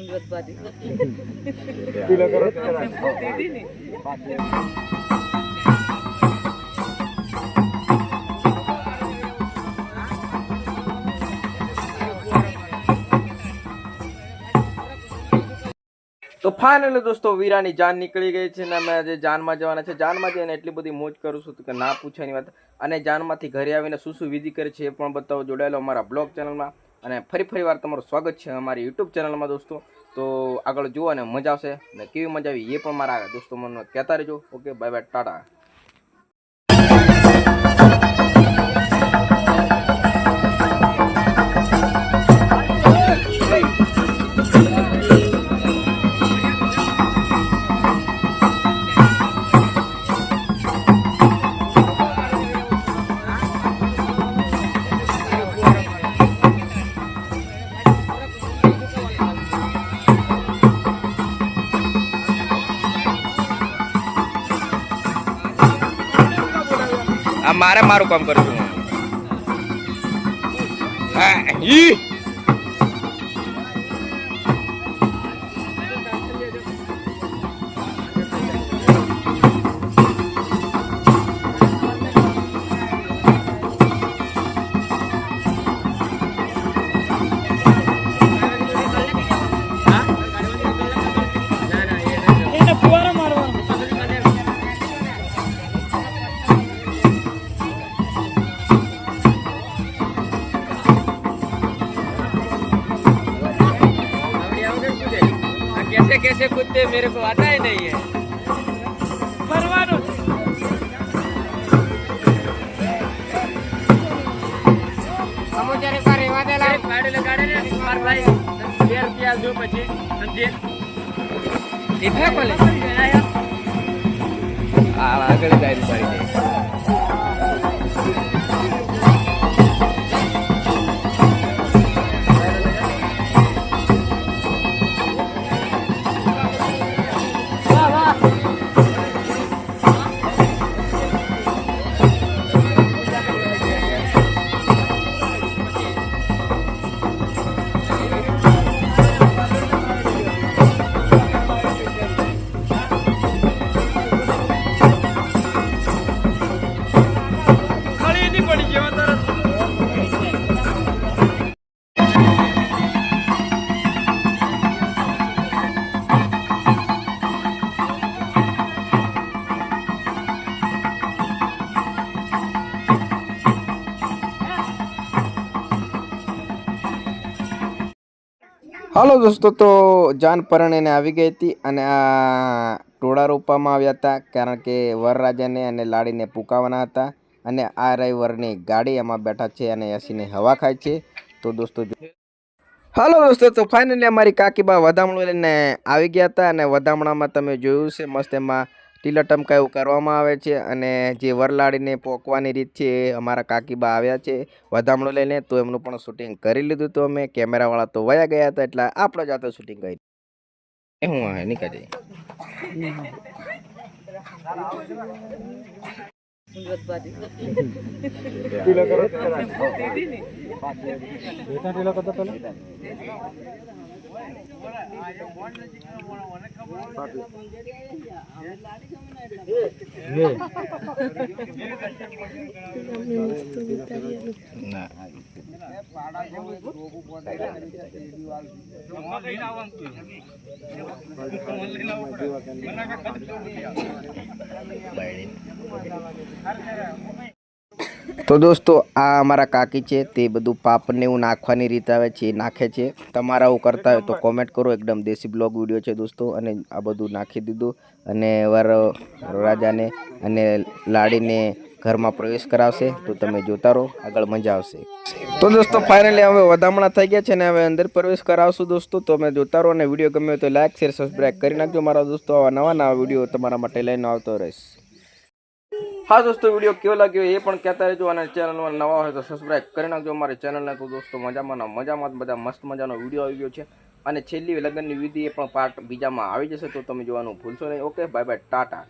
તો ફાઇનલી દોસ્તો વીરાની જાન નીકળી ગઈ છે ને અમે આજે જાનમાં જવાના છે. જાનમાં જઈને એટલી બધી મોજ કરું છું કે ના પૂછવાની વાત. અને જાનમાંથી ઘરે આવીને શું શું વિધિ કરે છે એ પણ બતાવો. જોડાયેલો અમારા બ્લોગ ચેનલમાં. અને ફરી વાર તમારું સ્વાગત છે અમારી યુટ્યુબ ચેનલમાં દોસ્તો. તો આગળ જુઓ અને મજા આવશે ને કેવી મજા આવી એ પણ મારા દોસ્તો મને કહેતા રહેજો. Okay, bye bye, Tata. મારે મારું કામ કરું છું. कैसे कूदते मेरे को आता ही नहीं है. સમુદ્ર પર રેવા દેલા ગાડી લગાડે ને માર ભાઈ 2 રૂપિયા જો પછી સમજે ઇફા કોલે આગળ ગાડી પાડી દે. હાલો દોસ્તો, તો જાન પરણીને આવી ગઈ હતી અને આ ટોળા રોપવામાં આવ્યા હતા કારણ કે વરરાજાને અને લાડીને પૂકાવાના હતા. અને આ રહી વરની ગાડી એમાં બેઠા છે અને એસીને હવા ખાય છે. તો દોસ્તો હાલો દોસ્તો, તો ફાઇનલી અમારી કાકીબા વધામણું લઈને આવી ગયા હતા અને વધામણામાં તમે જોયું છે મસ્ત એમાં ટીલા ટમકા એવું કરવામાં આવે છે. અને જે વરલાડીને પોકવાની રીત છે એ અમારા કાકીબા આવ્યા છે વધામણું લઈને. તો એમનું પણ શૂટિંગ કરી લીધું હતું અમે. કેમેરાવાળા તો વયા ગયા હતા એટલે આપણે જાતે શૂટિંગ કરી હું નીકળી તો દોસ્તો આ અમારા કાકી છે તે બધું પાપને એવું નાખવાની રીત આવે છે એ નાખે છે. તમારા આવું કરતા હોય તો કોમેન્ટ કરો. એકદમ દેશી બ્લોગ વિડીયો છે દોસ્તો. અને આ બધું નાખી દીધું અને વર રાજાને અને લાડીને ઘરમાં પ્રવેશ કરાવશે. તો તમે જોતા રહો, આગળ મજા આવશે. તો દોસ્તો ફાઇનલી હવે વધામણા થઈ ગયા છે ને હવે અંદર પ્રવેશ કરાવશું દોસ્તો. તો તમે જોતા રહો અને વિડીયો ગમે તો લાઈક શેર સબસ્ક્રાઈબ કરી નાખજો મારા દોસ્તો. આવા નવા વિડીયો તમારા માટે લઈને આવતો રહીશ. હા દોસ્તો, વિડીયો કેવો લાગ્યો એ પણ કહેતા રહેજો. અને ચેનલમાં નવા હોય તો સબસ્ક્રાઈબ કરી નાખજો અમારી ચેનલને. તો દોસ્તો મજામાં બધા મસ્ત મજાનો વિડીયો આવી ગયો છે. અને છેલ્લી લગ્નની વિધિ એ પણ પાર્ટ બીજામાં આવી જશે. તો તમે જોવાનું ભૂલશો નહીં. Okay, bye bye, Tata.